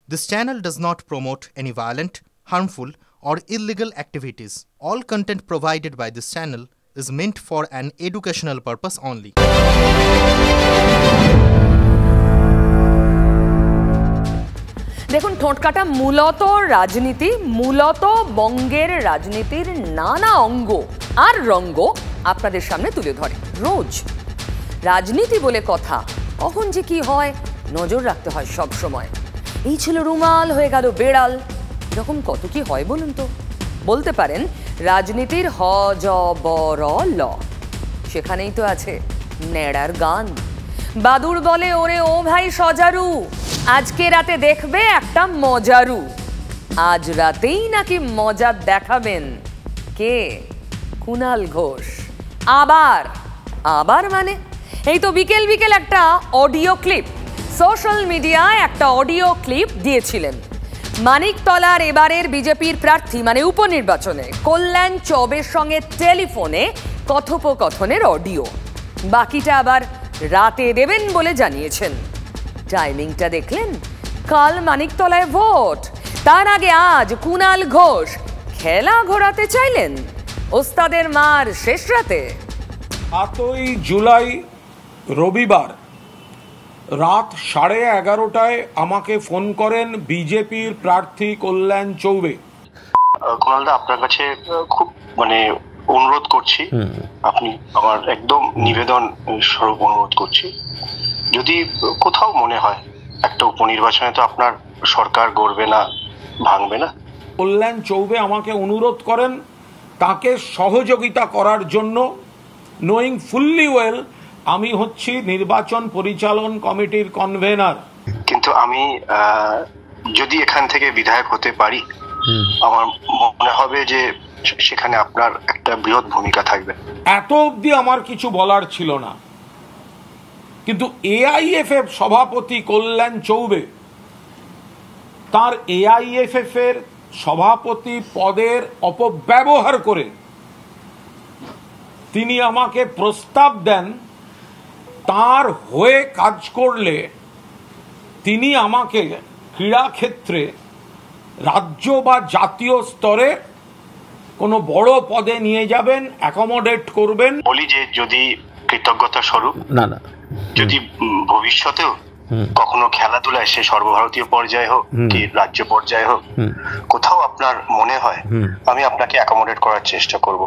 This channel does not promote any violent, harmful, or illegal activities. All content provided by this channel is meant for an educational purpose only. দেখুন, ঠোঁটকাটা মূলত রাজনীতি, মূলত বঙ্গের রাজনীতির নানা অঙ্গ আর রঙ্গ আপনাদের সামনে তুলে ধরে রোজ। রাজনীতি বলে কথা, কখন যে কি হয় নজর রাখতে হয় সব সময়। এই ছিল রুমাল, হয়ে গেল বেড়াল, এরকম কত কি হয় বলুন তো। বলতে পারেন রাজনীতির হ জ ব র ল, সেখানেই তো আছে নেড়ার গান। বাদুড় বলে, ওরে ও ভাই সজারু, আজকে রাতে দেখবে একটা মজারু। আজ রাতেই নাকি মজা দেখাবেন কে? কুণাল ঘোষ। আবার মানে এই তো বিকেল বিকেল একটা অডিও ক্লিপ সোশ্যাল মিডিয়ায় একটা অডিও ক্লিপ দিয়েছিলেন। মানিকতলার এবারের বিজেপির প্রার্থী মানে উপনির্বাচনে কল্যাণ চৌবের সঙ্গে টেলিফোনে কথোপকথনের অডিও। বাকিটা আবার রাতে দেবেন বলে জানিয়েছেন। টাইমিংটা দেখলেন? কাল মানিকতলায় ভোট, তার আগে আজ কুণাল ঘোষ খেলা ঘোরাতে চাইলেন ওস্তাদের মার শেষ রাতে। 7ই জুলাই রবিবার রাত 11:30টায় আমাকে ফোন করেন বিজেপির প্রার্থী কল্যাণ চৌবে। কুণালদা, আপনার কাছে খুব অনুরোধ করছি, আপনি আমার একদম নিবেদন স্বরূপ অনুরোধ করছি, যদি কোথাও মনে হয় একটা উপনির্বাচনে তো আপনার সরকার গড়বে না, ভাঙবে না। কল্যাণ চৌবে আমাকে অনুরোধ করেন তাকে সহযোগিতা করার জন্য, নোয়িং ফুললি ওয়েল আমি হচ্ছি নির্বাচন পরিচালন কমিটির কনভেনার। কিন্তু আমি যদি এখান থেকে বিধায়ক হতে পারি, আমার মনে হবে যে সেখানে আপনার একটা বৃহৎ ভূমিকা থাকবে। এত অবধি আমার কিছু বলার ছিল না, কিন্তু এআইএফএফ সভাপতি কল্যাণ চৌবে তার এআইএফএফ এর সভাপতি পদের অপব্যবহার করে তিনি আমাকে প্রস্তাব দেন তার হয়ে কাজ করলে তিনি আমাকে ক্রীড়া ক্ষেত্রে রাজ্য বা জাতীয় স্তরে কোনো বড় পদে নিয়ে যাবেন, অ্যাকোমোডেট করবেন। বলি যে যদি কৃতজ্ঞতা স্বরূপ যদি ভবিষ্যতেও কখনো খেলাধুলায় সে সর্বভারতীয় পর্যায়ে হোক কি রাজ্য পর্যায়ে হোক, কোথাও আপনার মনে হয়, আমি আপনাকে অ্যাকোমোডেট করার চেষ্টা করব।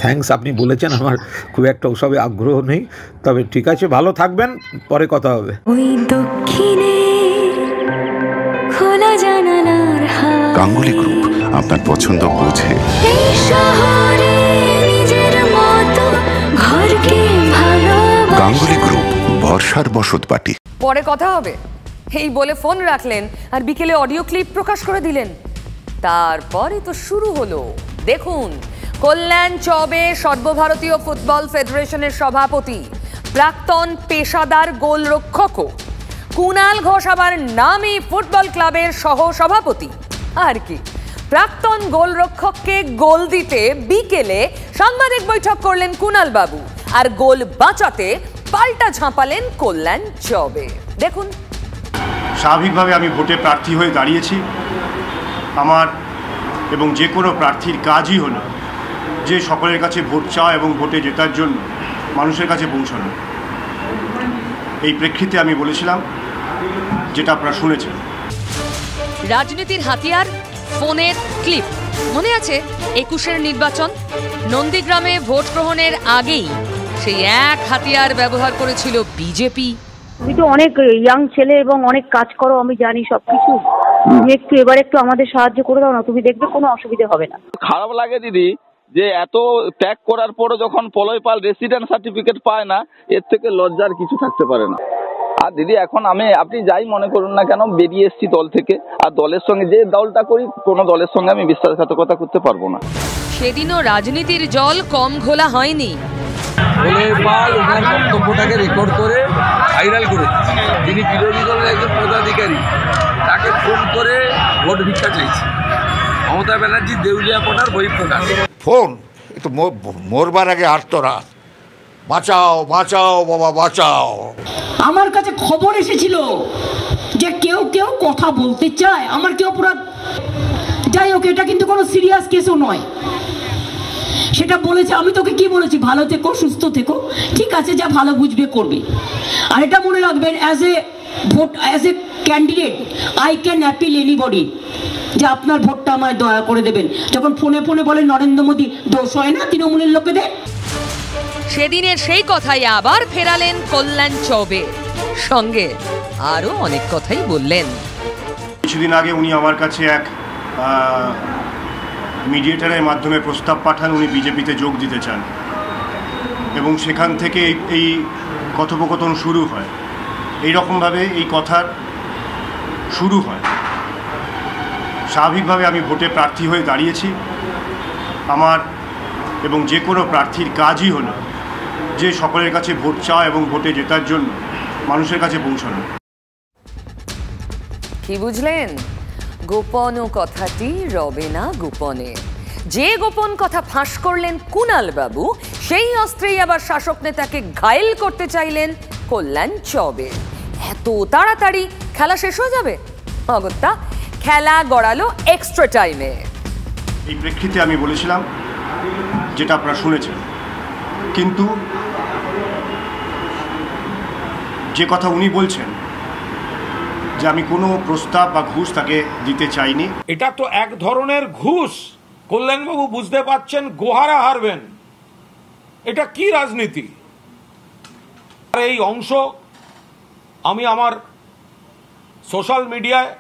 থ্যাঙ্কস, আপনি বলেছেন, আমার খুব একটা ওসবে আগ্রহ নেই, তবে ঠিক আছে, ভালো থাকবেন, পরে কথা হবে। ওই দক্ষিণে খোলা জানালার হাওয়া, গাঙ্গুলি গ্রুপ আপনার পছন্দ বোঝে। এই শহরে নিজের মতো ঘরকে ভালোবাসা। গাঙ্গুলি গ্রুপ, বর্ষার বসতবাটি। পরে কথা হবে এই বলে ফোন রাখলেন আর বিকেলে অডিও ক্লিপ প্রকাশ করে দিলেন। তারপরে তো শুরু হলো, দেখুন, কল্যাণ চৌবে সর্বভারতীয় ফুটবল ফেডারেশনের সভাপতি, প্রাক্তন পেশাদার গোলরক্ষকও। কুণাল ঘোষ আবার নামী ফুটবল ক্লাবের সহ সভাপতি। আর কি, প্রাক্তন গোলরক্ষককে গোল দিতে বিকেলে সাংবাদিক বৈঠক করলেন কুণাল বাবু, আর গোল বাঁচাতে পাল্টা ঝাঁপালেন কল্যাণ চৌবে। দেখুন, স্বাভাবিকভাবে আমি ভোটে প্রার্থী হয়ে দাঁড়িয়েছি। আমার এবং যে কোনো প্রার্থীর কাজই হলো যে সকলের কাছে ভোট চাওয়া এবং ভোটে জেতার জন্য মানুষের কাছে পৌঁছানো। এই প্রেক্ষিতে আমি বলেছিলাম যেটা আপনারা শুনেছেন। রাজনীতির হাতিয়ার ফোনের ক্লিপ মনে আছে? 21-এর নির্বাচন, নন্দীগ্রামে ভোট গ্রহণের আগেই সেই এক হাতিয়ার ব্যবহার করেছিল বিজেপি। তুমি তো অনেক ইয়াং ছেলে এবং অনেক কাজ করো, আমি জানি সবকিছু। তুমি একটু আমাদের সাহায্য করে দাও না, তুমি দেখবে কোনো অসুবিধা হবে না। খারাপ লাগে দিদি যে এত ত্যাগ করার পরও যখন পলয় পাল রেসিডেন্ট সার্টিফিকেট পায় না, এর থেকে লজ্জার কিছু থাকতে পারে না। আর দিদি এখন আপনি যাই মনে করুন না কেন, বেরিয়ে এসেছি দল থেকে, আর দলের সঙ্গে যে দলটা করি কোনো দলের সঙ্গে আমি বিশ্বাসঘাতকতা করতে পারবো না। সেদিনও রাজনীতির জল কম ঘোলা হয়নি। বক্তব্যটাকে রেকর্ড করে ভাইরাল করে তিনি বিরোধী দলের একজন পদাধিকারী, তাকে ফোন করে ভোট ভিক্ষা চাইছে। মমতা ব্যানার্জি দেউলিয়া পড়ার বই প্রকাশ ফোন, একটু মরবার আগে আর্তরাত, বাঁচাও বাঁচাও বাবা বাঁচাও। আমার কাছে খবর এসেছিল যে কেউ কেউ কথা বলতে চায় আমার কি অপরাধ? যাই হোক, এটা কিন্তু কোনো সিরিয়াস কেসও নয়। সেটা বলেছে, আমি তোকে কি বলেছি, ভালো থেকো, সুস্থ থেকো, ঠিক আছে, যা ভালো বুঝবে করবে। আর এটা মনে রাখবেন, as a candidate I can appeal anybody, যে আপনার ভোটটা আমায় দয়া করে দেবেন। যখন ফোনে ফোনে বলে নরেন্দ্র মোদী, দোষ হয় না তৃণমূলের লোকেদের। সেদিনের সেই কথাই আবার ফেরালেন কল্যাণ চৌবে, সঙ্গে আরো অনেক কথাই বললেন। কিছুদিন আগে উনি আমার কাছে এক মিডিয়েটারের মাধ্যমে প্রস্তাব পাঠান, উনি বিজেপিতে যোগ দিতে চান, এবং সেখান থেকে এই কথোপকথন শুরু হয়। এইরকমভাবে এই কথার শুরু হয়। স্বাভাবিকভাবে আমি ভোটে প্রার্থী হয়ে দাঁড়িয়েছি। আমার এবং যে কোনো প্রার্থীর কাজই হলো যে সকলের কাছে ভোট চাওয়া এবং ভোটে জেতার জন্য মানুষের কাছে পৌঁছানো। কি বুঝলেন? গোপন কথাটি রবে না গোপনে। যে গোপন কথা ফাঁস করলেন কুণাল বাবু, সেই অস্ত্রেই আবার শাসক নেতাকে ঘায়েল করতে চাইলেন কল্যাণ চৌবে। এত তাড়াতাড়ি খেলা শেষ হয়ে যাবে? অগত্যা খেলা গড়ালো এক্সট্রা টাইমে। এই প্রেক্ষিতে আমি বলেছিলাম যেটা আপনারা শুনেছেন, কিন্তু যে কথা উনি বলছেন যে আমি কোনো প্রস্তাব বা ঘুষ তাকে দিতে চাইনি, এটা তো এক ধরনের ঘুষ। কল্যাণবাবু বুঝতে পারছেন গোহারা হারবেন। এটা কি রাজনীতি? আর এই অংশ আমি আমার সোশ্যাল মিডিয়ায়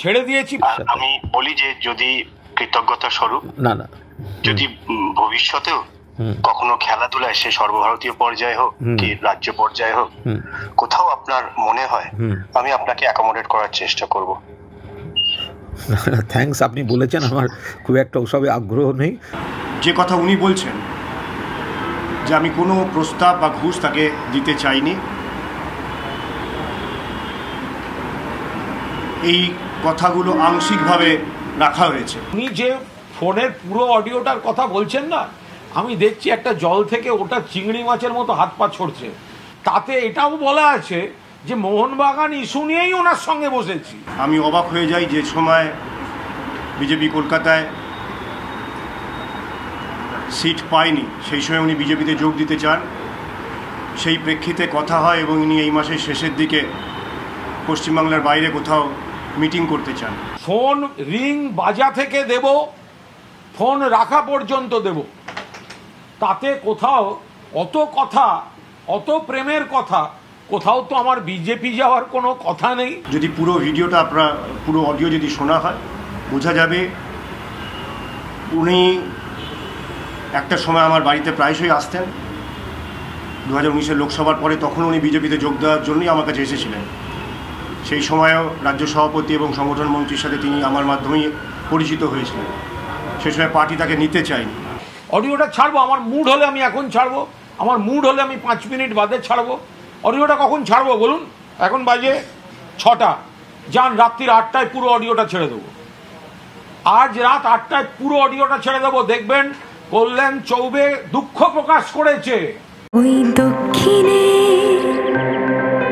ছেড়ে দিয়েছি। আমি বলি যে যদি কৃতজ্ঞতা স্বরূপ যদি ভবিষ্যতেও কখনো খেলাধুলায়, সে সর্বভারতীয় পর্যায়ে হোক কি রাজ্য পর্যায়ে হোক, কোথাও আপনার মনে হয়, আমি আপনাকে অ্যাকোমোডেট করার চেষ্টা করব। থ্যাঙ্কস, আপনি বলেছেন, আমার খুব একটা ওসবে আগ্রহ নেই। যে কথা উনি বলছেন যে আমি কোনো প্রস্তাব বা ঘুষ তাকে দিতে চাইনি, এই কথাগুলো আংশিকভাবে রাখা হয়েছে। উনি যে ফোনের পুরো অডিওটার কথা বলছেন না, আমি দেখছি একটা জল থেকে ওটা চিংড়ি মাছের মতো হাত পা ছড়ছে। তাতে এটাও বলা আছে যে মোহনবাগান ইস্যু নিয়েই ওনার সঙ্গে বসেছি। আমি অবাক হয়ে যাই যে সময় বিজেপি কলকাতায় সিট পায়নি, সেই সময় উনি বিজেপিতে যোগ দিতে চান। সেই প্রেক্ষিতে কথা হয় এবং উনি এই মাসের শেষের দিকে পশ্চিমবাংলার বাইরে কোথাও মিটিং করতে চান। ফোন রিং বাজা থেকে দেব, ফোন রাখা পর্যন্ত দেব, তাতে কোথাও অত কথা, অত প্রেমের কথা, কোথাও তো আমার বিজেপি যাওয়ার কোনো কথা নেই। যদি পুরো ভিডিওটা পুরো অডিও যদি শোনা হয়, বোঝা যাবে উনি একটা সময় আমার বাড়িতে প্রায়শই আসতেন। 2019-এর লোকসভার পরে তখন উনি বিজেপিতে যোগ দেওয়ার জন্যই আমার কাছে এসেছিলেন। সেই সময়ও রাজ্য সভাপতি এবং সংগঠন মন্ত্রীর সাথে তিনি আমার মাধ্যমেই পরিচিত হয়েছিলেন। সে সময় পার্টি তাকে নিতে চায়নি। অডিওটা ছাড়বো, আমার মুড হলে আমি এখন ছাড়বো, আমার মুড হলে আমি 5 মিনিট বাদে ছাড়বো। অডিওটা কখন ছাড়বো বলুন? এখন বাজে 6টা, যান রাত্রির 8টায় পুরো অডিওটা ছেড়ে দেবো। আজ রাত 8টায় পুরো অডিওটা ছেড়ে দেবো। দেখবেন কল্যাণ চৌবে দুঃখ প্রকাশ করেছে। ওই দক্ষিণে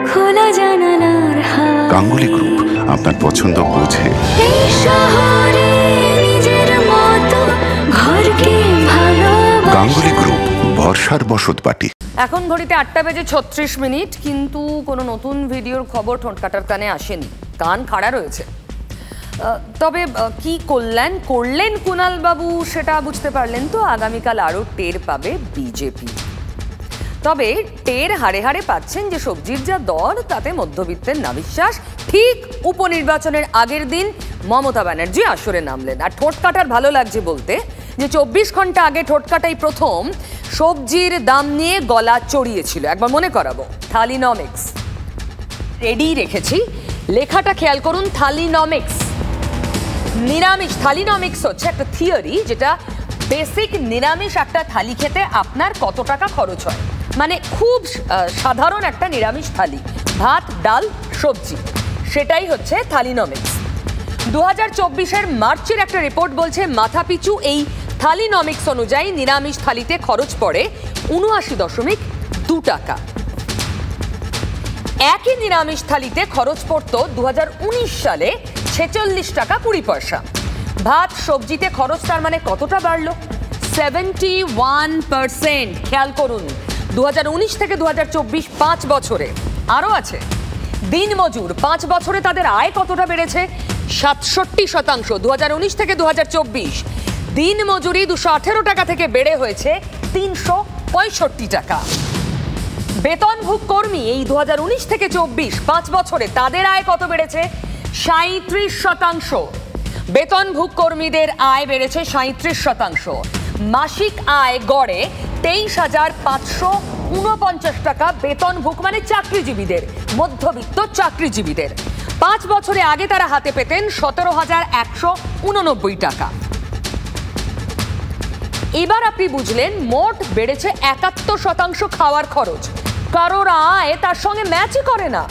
খোলা জানালার হাওয়া, গাঙ্গুলি গ্রুপ, আপনার পছন্দ বোঝে। এই শহরে নিজের মতো ঘরকে ভালোবাসা। গাঙ্গুলি গ্রুপ, ভরসার বসতবাটি। এখন ঘড়িতে 8টা বেজে 36 মিনিট, কিন্তু কোনো নতুন ভিডিওর খবর ঠোঁটকাটার কানে আসেনি, কান খাড়া রয়েছে। তবে কি কল্যাণ করলেন কুণাল বাবু সেটা বুঝতে পারলেন তো? আগামীকাল আরও টের পাবে বিজেপি। তবে টের হাড়ে হাড়ে পাচ্ছেন যে সবজির যা দর, তাতে মধ্যবিত্তের নাবিশ্বাস। ঠিক উপনির্বাচনের আগের দিন মমতা ব্যানার্জি আসরে নামলেন। আর ঠোঁটকাটার ভালো লাগছে বলতে যে 24 ঘন্টা আগে ঠোঁটকাটাই প্রথম সবজির দাম নিয়ে গলা চড়িয়েছিল। একবার মনে করাবো, থালিনমিক্স রেডি রেখেছি, লেখাটা খেয়াল করুন, থালিনমিক্স। নিরামিষ থালিনমিক্স হচ্ছে একটা থিওরি, যেটা বেসিক নিরামিষ একটা থালি খেতে আপনার কত টাকা খরচ হয়, মানে খুব সাধারণ একটা নিরামিষ থালি, ভাত ডাল সবজি, সেটাই হচ্ছে থালিনমিক্স। 2024-এর মার্চের একটা রিপোর্ট বলছে মাথাপিছু এই থালিনমিক্স অনুযায়ী নিরামিষ থালিতে খরচ পড়ে 79.2 টাকা। একই নিরামিষ থালিতে খরচ পড়তো 2019 সালে 46 টাকা 20 পয়সা। ভাত সবজিতে খরচ তার মানে কতটা বাড়লো? 71%। খেয়াল করুন, 2019 থেকে 2024 5 বছরে। আরও আছে দিনমজুর, 5 বছরে তাদের আয় কতটা বেড়েছে? 67%। 2019 থেকে 2024 দিনমজুরি 218 টাকা থেকে বেড়ে হয়েছে 365 টাকা। বেতনভোগ কর্মী এই 2019 থেকে 24 5 বছরে তাদের আয় কত বেড়েছে? 37%। বেতনভোগ কর্মীদের আয় বেড়েছে 37%। মাসিক আয় গড়ে 23,549 টাকা বেতনভোগ, মানে চাকরিজীবীদের, মধ্যবিত্ত চাকরিজীবীদের। 5 বছরে আগে তারা হাতে পেতেন 17,189 টাকা। এবার আপনি বুঝলেন মোট বেড়েছে 71% খাওয়ার খরচ। কারোর আয় তার সঙ্গে ম্যাচই করে না।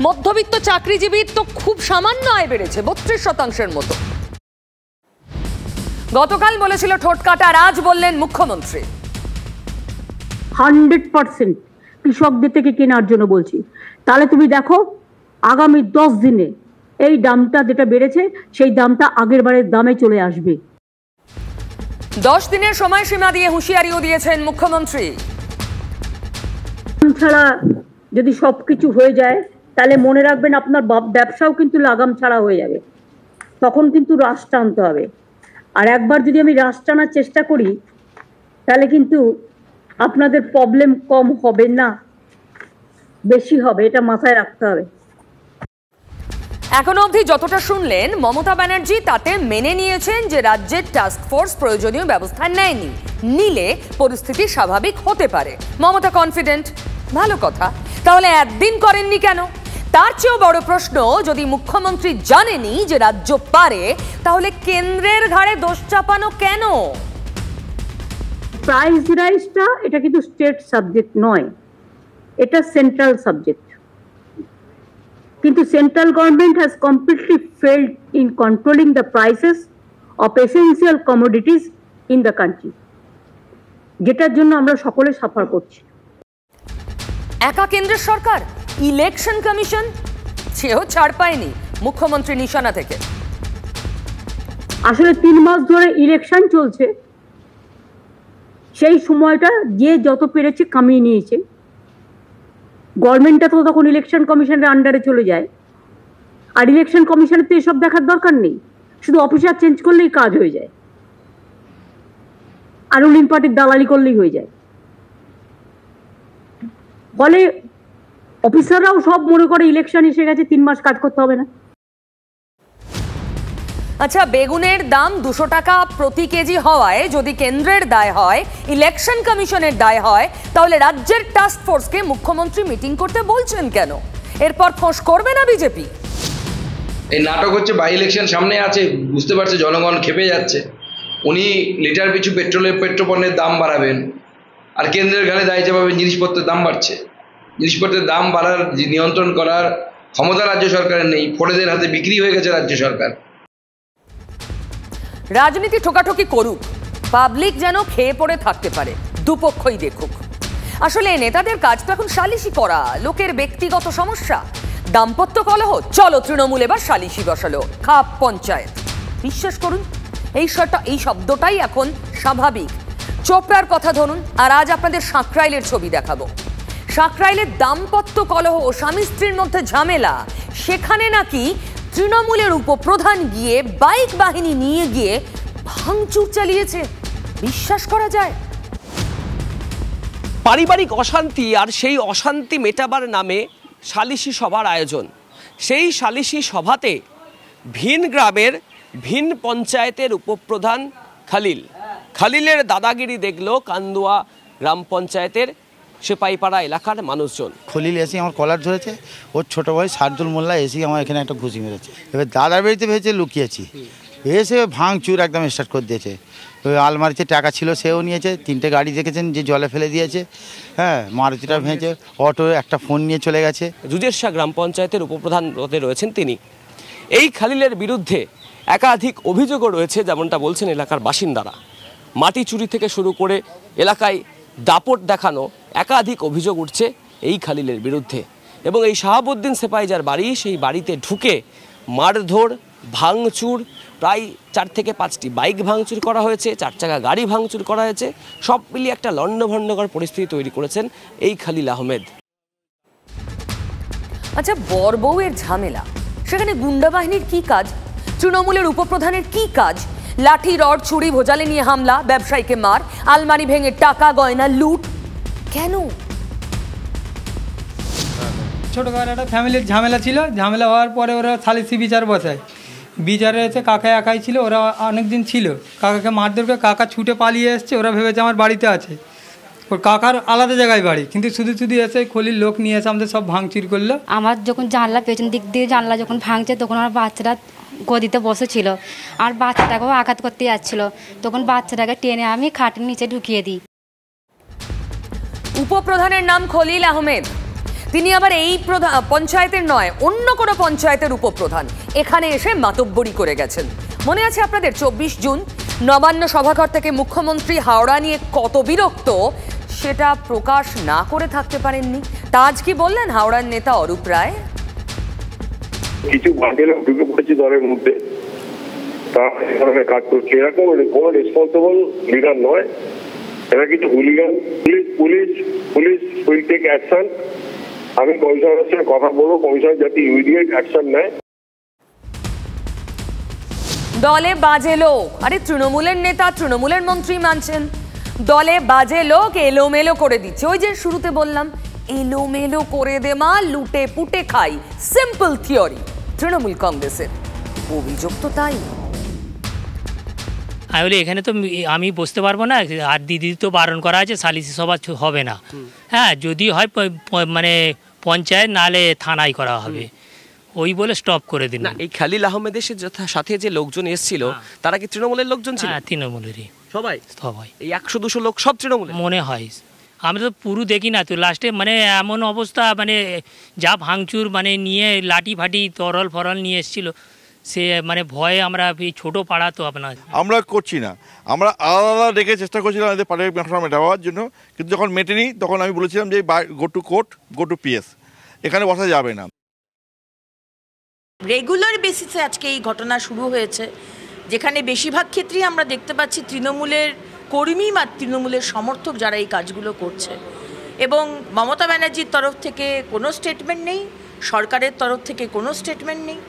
মধ্যবিত্ত চাকরিজীবীর তো খুব সামান্য আয় বেড়েছে, 32%-এর মতো। গতকাল বলেছিল ঠোঁট কাটা, আজ বললেন মুখ্যমন্ত্রী 100% কৃষকদের থেকে কেনার জন্য বলছি। তাহলে তুমি দেখো আগামী 10 দিনে এই দামটা যেটা বেড়েছে সেই দামটা আগের বারের দামে চলে আসবে। 10 দিনের সময়সীমা দিয়ে হুঁশিয়ারিও দিয়েছেন মুখ্যমন্ত্রী। ছাড়া যদি সবকিছু হয়ে যায় তাহলে মনে রাখবেন আপনার ব্যবসাও কিন্তু লাগাম ছাড়া হয়ে যাবে। তখন কিন্তু রাশ টানতে হবে। আর একবার যদি আমি রাশ টানার চেষ্টা করি তাহলে কিন্তু আপনাদের প্রবলেম কম হবে না, বেশি হবে, এটা মাথায় রাখতে হবে। এখনো অবধি যতটা শুনলেন মমতা ব্যানার্জি তাতে মেনে নিয়েছেন যে রাজ্যের টাস্ক ফোর্স প্রয়োজনীয় ব্যবস্থা নেয়নি, নিলে পরিস্থিতি স্বাভাবিক হতে পারে। মমতা কনফিডেন্ট, ভালো কথা। তাহলে একদিন করেননি কেন? তার চেয়েও বড় প্রশ্ন, যদি মুখ্যমন্ত্রী জানেনি যে রাজ্য পারে তাহলে কেন্দ্রের ঘাড়ে দোষ চাপানো কেন? প্রাইস রাইজটা এটা কিন্তু স্টেট সাবজেক্ট নয়, এটা সেন্ট্রাল সাবজেক্ট। কিন্তু central government has completely failed in controlling the prices of essential commodities in the country, যেটার জন্য আমরা সকলে সাফার করছি। একা কেন্দ্রের সরকার, ইলেকশন কমিশন সেও ছাড় পায়নি মুখ্যমন্ত্রী নিশানা থেকে। আসলে 3 মাস ধরে ইলেকশন চলছে, সেই সময়টা যে যত পেরেছে কামিয়ে নিয়েছে। গভর্নমেন্টটা তো তখন ইলেকশন কমিশনের আন্ডারে চলে যায়। আর ইলেকশন কমিশনের তো এসব দেখার দরকার নেই, শুধু অফিসার চেঞ্জ করলেই কাজ হয়ে যায়, আর রুলিং পার্টির দালালি করলেই হয়ে যায়। ফলে অফিসাররাও সব মনে করে ইলেকশন এসে গেছে, 3 মাস কাজ করতে হবে না। আচ্ছা, বেগুনের দাম 200 টাকা প্রতি কেজি হওয়ায় যদি কেন্দ্রের দায় হয়, ইলেকশন কমিশনের দায় হয়, তাহলে রাজ্যের টাস্ক ফোর্সকে মুখ্যমন্ত্রী মিটিং করতে বলছেন কেন? এরপর ফোঁস করবে না বিজেপি? এই নাটক হচ্ছে, বাই ইলেকশন সামনে আছে, বুঝতে পারছে জনগণ খেপে যাচ্ছে। উনি লিটার পিছু পেট্রোপণ্যের দাম বাড়াবেন, আর কেন্দ্রের ঘাড়ে দায় চাপাবেন জিনিসপত্রের দাম বাড়ছে। জিনিসপত্রের দাম বাড়ার নিয়ন্ত্রণ করার ক্ষমতা রাজ্য সরকারের নেই, ফোড়েদের হাতে বিক্রি হয়ে গেছে রাজ্য সরকার। রাজনীতি ঠোকাঠুকি করুক, পাবলিক যেন খেয়ে পড়ে থাকতে পারে, দুপক্ষই দেখুক। আসলে নেতাদের কাজ তো এখন সালিশি করা, লোকের ব্যক্তিগত সমস্যা, দাম্পত্য কলহ, চলো তৃণমূলে বা সালিশি বসালো, খাপ পঞ্চায়েত। বিশ্বাস করুন এই শব্দটাই এখন স্বাভাবিক। চোপড়ার কথা ধরুন, আর আজ আপনাদের সাঁকরাইলের ছবি দেখাবো। সাঁকরাইলের দাম্পত্য কলহ ও স্বামী স্ত্রীর মধ্যে ঝামেলা, সেখানে নাকি তৃণমূলের উপপ্রধান গিয়ে বাইক বাহিনী নিয়ে গিয়ে ভাঙচুর চালিয়েছে। বিশ্বাস করা যায়? পারিবারিক অশান্তি, আর সেই অশান্তি মেটাবার নামে সালিশি সভার আয়োজন। সেই সালিশি সভাতে ভিন গ্রামের ভিন পঞ্চায়েতের উপপ্রধান খালিলের দাদাগিরি দেখলো কান্দুয়া গ্রাম পঞ্চায়েতের সেপাইপাড়া এলাকার মানুষজন। খলিল এসে আমার কলার ধরেছে, ওর ছোটো ভাই শার্দুল মোল্লা এসে আমার এখানে একটা ঘুষি মেরেছে। এবার দাদার বাড়িতে ভেবেছে লুকিয়েছি, এসে ভাঙচুর একদম স্টার্ট করে দিয়েছে। ওই আলমারিতে টাকা ছিল সেও নিয়েছে, 3টে গাড়ি দেখেছেন যে জলে ফেলে দিয়েছে, হ্যাঁ মারুতিটা ভেঙেছে, অটো একটা ফোন নিয়ে চলে গেছে। জুজেরশা গ্রাম পঞ্চায়েতের উপপ্রধান পদে রয়েছেন তিনি। এই খালিলের বিরুদ্ধে একাধিক অভিযোগও রয়েছে, যেমনটা বলছেন এলাকার বাসিন্দারা। মাটি চুরি থেকে শুরু করে এলাকায় দাপট দেখানো একাধিক অভিযোগ উঠছে এই খালিলের বিরুদ্ধে। এবং এই শাহাবুদ্দিন সেপাই যার বাড়ি, সেই বাড়িতে ঢুকে মারধর, ভাঙচুর, প্রায় 4 থেকে 5টি বাইক ভাঙচুর করা হয়েছে, 4 চাকা গাড়ি ভাঙচুর করা হয়েছে। সব মিলিয়ে একটা লণ্ডভণ্ডকর পরিস্থিতি তৈরি করেছেন এই খলিল আহমেদ। আচ্ছা, বর বউয়ের ঝামেলা, সেখানে গুন্ডা বাহিনীর কি কাজ? তৃণমূলের উপপ্রধানের কি কাজ? লাঠি, রড, ছুরি, ভোজালে নিয়ে হামলা, ব্যবসায়ীকে মার, আলমারি ভেঙে টাকা গয়না লুট, কেন? ছোটোখাটো একটা ফ্যামিলির ঝামেলা ছিল, ঝামেলা হওয়ার পরে ওরা সালিসি বিচার বসায়। বিচারে এসে কাকা একাই ছিল, ওরা অনেক দিন ছিল, কাকাকে মারধর করে কাকা ছুটে পালিয়ে এসছে। ওরা ভেবেছে আমার বাড়িতে আছে, ওর কাকার আলাদা জায়গায় বাড়ি, কিন্তু শুধু শুধু এসে খলির লোক নিয়ে এসে আমাদের সব ভাঙচুর করলো। আমার যখন জানলা পেছন দিক দিয়ে জানলা যখন ভাঙছে, তখন আমার বাচ্চারা গদিতে বসেছিল, আর বাচ্চাটাকেও আঘাত করতে যাচ্ছিল, তখন বাচ্চাটাকে টেনে আমি খাটের নিচে ঢুকিয়ে দিই। উপপ্রধানের নাম খলিল আহমেদ। তিনি আবার এই পঞ্চায়েতের নয়, অন্য কোনো পঞ্চায়েতের উপপ্রধান। এখানে এসে মাতব্বরি করে গেছেন। মনে আছে আপনাদের 24 জুন নবান্ন সভাঘর থেকে মুখ্যমন্ত্রী হাওড়া নিয়ে কত বিরক্ত, সেটা প্রকাশ না করে থাকতে পারেননি। তা আজ কি বললেন হাওড়ার নেতা অরূপ রায়? কিছু বান্ডেল ঢুকে পড়েছে দলের মধ্যে, তারা এই ধরনের কাজ করছে। এরকম কোনো রেসপন্সিবল লিডার নয়, এরা কিছু hooligan. Police will take action. আমি কমিশনারের সাথে কথা বলবো, কমিশনার যাতে ইমিডিয়েট অ্যাকশন নেয়। দলে বাজে লোক, আরে তৃণমূলের নেতা, তৃণমূলের মন্ত্রী মানছেন, দলে বাজে লোক এলোমেলো করে দিচ্ছে। ওই যে শুরুতে বললাম, এলোমেলো করে দে মা, লুটে পুটে খাই, সিম্পল থিওরি তৃণমূল কংগ্রেসের। অভিযোগ তো তাই। আমি বলি এখানে তো আমি বসতে পারবো না, আর দিদি তো বারণ করা আছে, সালিসি সভা হবে না। হ্যাঁ, যদি হয় মানে পঞ্চায়েত, নাহলে থানায় করা হবে, ওই বলে স্টপ করে দিন। এই খলিল আহমেদের সাথে যে লোকজন এসেছিল, তারা কি তৃণমূলের লোকজন ছিল? হ্যাঁ, তৃণমূলেরই সবাই। এই 100-200 লোক সব তৃণমূলের মনে হয়। আমরা তো পুরো দেখি না তো, লাস্টে মানে এমন অবস্থা, মানে যা ভাঙচুর মানে নিয়ে লাঠি ফাটি তরল ফরল নিয়ে এসেছিল, সে মানে ভয়ে আমরা এই ছোটো পাড়া তো আপনার আমরা করছি না, আমরা আলাদা আলাদা ডেকে চেষ্টা করছিলাম এদের পাড়ার ব্যবসা মেটাবার জন্য, কিন্তু যখন মেটেনি তখন আমি বলেছিলাম যে go to court, go to PS, এখানে বসা যাবে না। রেগুলার বেসিসে আজকে এই ঘটনা শুরু হয়েছে, যেখানে বেশিরভাগ ক্ষেত্রেই আমরা দেখতে পাচ্ছি তৃণমূলের কর্মী বা তৃণমূলের সমর্থক যারা এই কাজগুলো করছে। এবং মমতা ব্যানার্জির তরফ থেকে কোনো স্টেটমেন্ট নেই, সরকারের তরফ থেকে কোনো স্টেটমেন্ট নেই।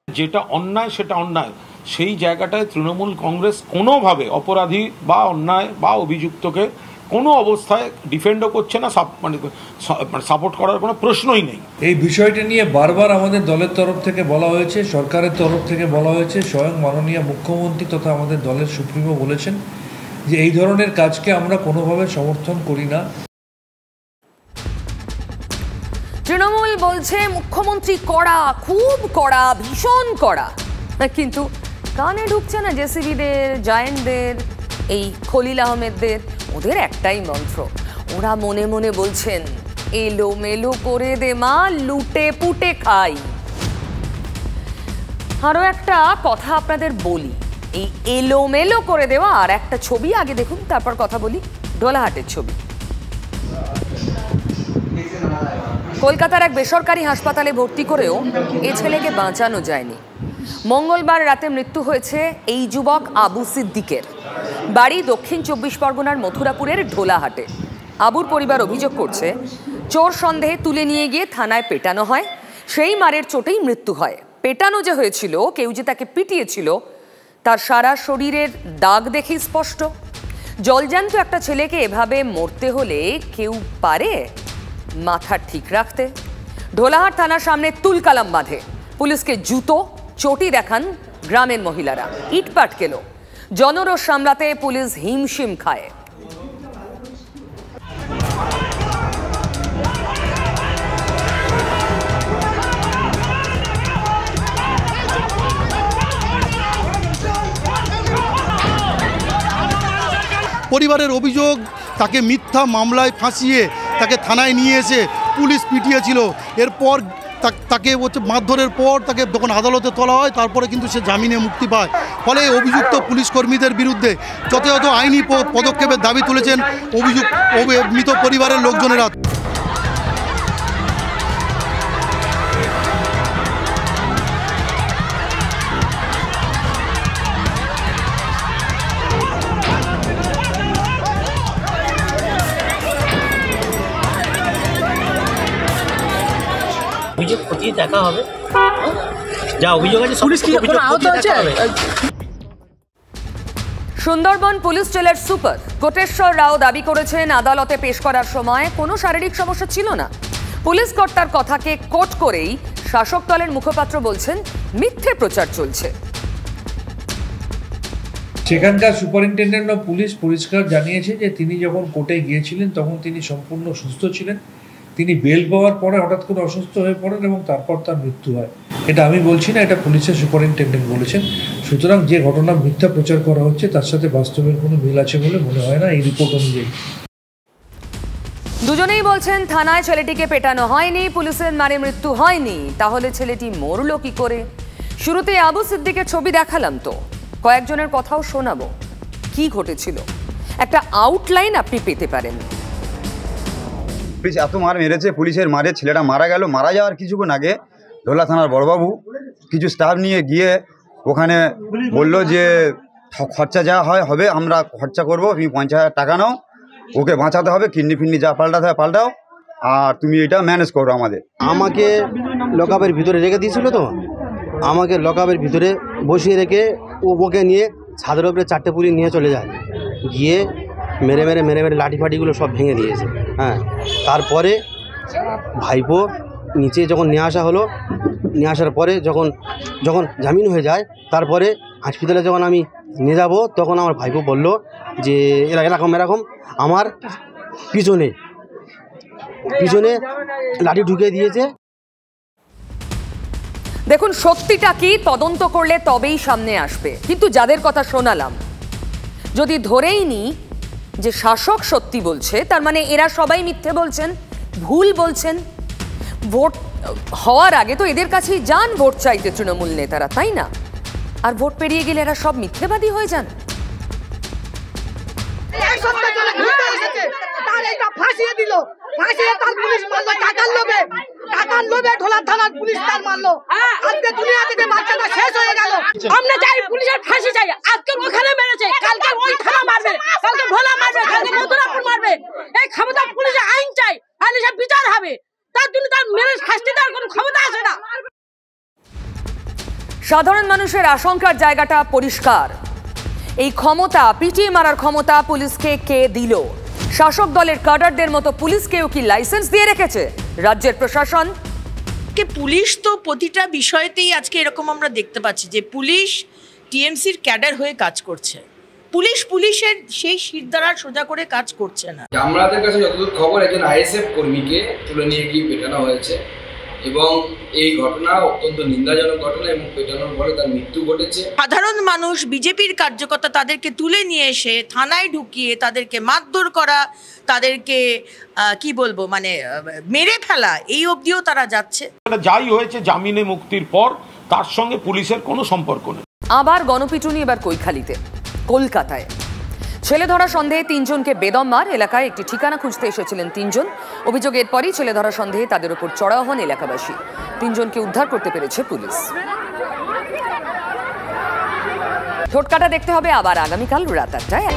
যেটা অন্যায় সেটা অন্যায়, সেই জায়গাটায় তৃণমূল কংগ্রেস কোনোভাবে অপরাধী বা অন্যায় বা অভিযুক্তকে কোনো অবস্থায় ডিফেন্ডও করছে না, মানে সাপোর্ট করার কোনো প্রশ্নই নেই। এই বিষয়টা নিয়ে বারবার আমাদের দলের তরফ থেকে বলা হয়েছে, সরকারের তরফ থেকে বলা হয়েছে, স্বয়ং মাননীয় মুখ্যমন্ত্রী তথা আমাদের দলের সুপ্রিমো বলেছেন যে এই ধরনের কাজকে আমরা কোনোভাবে সমর্থন করি না। তৃণমূল বলছে মুখ্যমন্ত্রী কড়া, খুব কড়া, ভীষণ কড়া, কিন্তু কানে ঢুকছে না জেসিবিদের, জায়েন্টদের, এই খলিল আহমেদদের। ওদের একটাই মন্ত্র, ওরা মনে মনে বলছেন এলোমেলো করে দে মা, লুটে পুটে খাই। আরো একটা কথা আপনাদের বলি, এই এলোমেলো করে দেওয়া আর একটা ছবি আগে দেখুন, তারপর কথা বলি। ঢোলাহাটের ছবি। কলকাতার এক বেসরকারি হাসপাতালে ভর্তি করেও এ ছেলেকে বাঁচানো যায়নি। মঙ্গলবার রাতে মৃত্যু হয়েছে এই যুবক আবু সিদ্দিকের। বাড়ি দক্ষিণ 24 পরগনার মথুরাপুরের ঢোলাহাটে। আবুর পরিবার অভিযোগ করছে, চোর সন্দেহে তুলে নিয়ে গিয়ে থানায় পেটানো হয়, সেই মারের চোটেই মৃত্যু হয়। পেটানো যে হয়েছিল, কেউ যে তাকে পিটিয়েছিল, তার সারা শরীরের দাগ দেখেই স্পষ্ট। জলজ্যান্ত একটা ছেলেকে এভাবে মরতে হলে কেউ পারে মাথা ঠিক রাখতে? ঢোলাহাট থানার সামনে তুলকালাম বাঁধে, পুলিশকে জুতো চটি দেখান গ্রামের মহিলারা, ইট পাটকেলো। জনরোষ সামলাতে পুলিশ হিমশিম খায়। পরিবারের অভিযোগ, তাকে মিথ্যা মামলায় ফাঁসিয়ে তাকে থানায় নিয়ে এসে পুলিশ পিটিয়েছিল। এরপর তাকে মারধরের পর তাকে যখন আদালতে তোলা হয়, তারপরে কিন্তু সে জামিনে মুক্তি পায়। ফলে অভিযুক্ত পুলিশ কর্মীদের বিরুদ্ধে যথাযথ আইনি পদক্ষেপের দাবি তুলেছেন মৃত পরিবারের লোকজনেরা। খতিয়ে দেখা হবে, যা অভিযোগ আছে পুলিশ কি আহত আছে। সুন্দরবন পুলিশ জেলার সুপার কোটেশ্বর রাও দাবি করেছেন আদালতে পেশ করার সময় কোনো শারীরিক সমস্যা ছিল না। পুলিশ কর্তার কথাকে কোট করেই শাসক দলের মুখপাত্র বলছেন মিথ্যে প্রচার চলছে। সেখানকার সুপারিনটেন্ডেন্ট অফ পুলিশ পরিষ্কার জানিয়েছে যে তিনি যখন কোর্টে গিয়েছিলেন তখন তিনি সম্পূর্ণ সুস্থ ছিলেন। তিনি বেল পাওয়ার পরে হঠাৎ করে অসুস্থ হয়ে পড়েন এবং তারপর তার মৃত্যু হয়। এটা আমি বলছি না, এটা পুলিশের সুপারিনটেন্ডেন্ট বলেছেন। সুতরাং যে ঘটনা মিথ্যা প্রচার করা হচ্ছে তার সাথে বাস্তবের কোনো মিল আছে বলে মনে হয় না এই রিপোর্ট অনুযায়ী। দুজনেই বলছেন থানায় ছেলেটিকে পেটানো হয়নি, পুলিশের মারে মৃত্যু হয়নি। তাহলে ছেলেটি মরল কি করে? শুরুতে আবু সিদ্দিকের ছবি দেখালাম, তো কয়েকজনের কথাও শোনাবো। কি ঘটেছিল একটা আউটলাইন আপনি পেতে পারেন। পুলিশ এত মার মেরেছে, পুলিশের মারে ছেলেটা মারা গেল। মারা যাওয়ার কিছুক্ষণ আগে ঢোলা থানার বড়বাবু কিছু স্টাফ নিয়ে গিয়ে ওখানে বলল যে খরচা যা হয় হবে, আমরা খরচা করবো, তুমি 50,000 টাকা নাও, ওকে বাঁচাতে হবে, কিডনি ফিডনি যা পাল্টাতে হয় পাল্টাও, আর তুমি এটা ম্যানেজ করো আমাদের। আমাকে লকআপের ভিতরে রেখে দিয়েছিল, তো আমাকে লকআপের ভিতরে বসিয়ে রেখে ওকে নিয়ে ছাদের উপরে 4টে পুলিশ নিয়ে চলে যায়, গিয়ে মেরে মেরে মেরে মেরে লাঠি ফাটিগুলো সব ভেঙে দিয়েছে। হ্যাঁ, তারপরে ভাইপো নিচে যখন নিয়ে আসা হলো, নিয়ে আসার পরে যখন জামিন হয়ে যায়, তারপরে হসপিটালে যখন আমি নিয়ে যাব তখন আমার ভাইপো বলল যে এরকম আমার পিছনে লাঠি ঢুকিয়ে দিয়েছে। দেখুন, সত্যিটা কি তদন্ত করলে তবেই সামনে আসবে। কিন্তু যাদের কথা শোনালাম, যদি ধরেই নিই যে শাসক সত্যি বলছে, তার মানে এরা সবাই মিথ্যে বলছেন, ভুল বলছেন। ভোট হওয়ার আগে তো এদের কাছেই যান ভোট চাইতে তৃণমূল নেতারা, তাই না? আর ভোট পেরিয়ে গেলে এরা সব মিথ্যেবাদী হয়ে যান। ফাঁসিয়ে দিল, ফাঁসিয়ে তার পুলিশ মারলো টাকার লোভে ঢোলা থানার পুলিশ তার মারলো। আজকে দুনিয়া থেকে বাচ্চাটা শেষ হয়ে গেল। আমরা চাই পুলিশের ফাঁসি চাই। আজকে ওখানে মেরেছে, কালকে ওই থানা মারবে, কালকে ভোলা মারবে, কালকে মথুরাপুর মারবে। এই ক্ষমতা পুলিশের আইন চাই, আইন সব বিচার হবে। তার জন্য তার মেরে শাস্তি দেওয়ার কোনো ক্ষমতা আছে না। সাধারণ মানুষের আশঙ্কার জায়গাটা পরিষ্কার। এই ক্ষমতা, পিটিয়ে মারার ক্ষমতা পুলিশকে কে দিল? শাসক দলের কাডারদের মতো পুলিশকেও কি লাইসেন্স দিয়ে রেখেছে রাজ্যের প্রশাসন? পুলিশ তো প্রতিটা বিষয়তেই আজকে এরকম আমরা দেখতে পাচ্ছি যে পুলিশ টিএমসির ক্যাডার হয়ে কাজ করছে। পুলিশের সেই শিরদাঁড়া সোজা করে কাজ করছে না। আমাদের কাছে যতদূর খবর, একজন আইএসএফ কর্মীকে তুলে নিয়ে গিয়ে পেটানো হয়েছে এবং এই ঘটনা অত্যন্ত নিন্দাজনক ঘটনা এবং পেটানোর ফলে তার মৃত্যু ঘটেছে। সাধারণ মানুষ, বিজেপির কার্যকর্তা তাদেরকে তুলে নিয়ে এসে থানায় ঢুকিয়ে তাদেরকে মারধর করা, তাদেরকে কি বলবো মানে মেরে ফেলা, এই অবধিও তারা যাচ্ছে। যাই হয়েছে জামিনে মুক্তির পর তার সঙ্গে পুলিশের কোনো সম্পর্ক নেই। আবার গণপিটুনি, এবার কৈখালিতে, কলকাতায়। ছেলে ধরা সন্দেহে 3 জনকে বেদম মার। এলাকায় একটি ঠিকানা খুঁজতে এসেছিলেন 3 জন। অভিযোগ এরপরই ছেলে ধরা সন্দেহে তাদের উপর চড়াও হন এলাকাবাসী। 3 জনকে উদ্ধার করতে পেরেছে পুলিশ। ঠোঁটকাটা দেখতে হবে আবার আগামীকাল রাত 8টায়।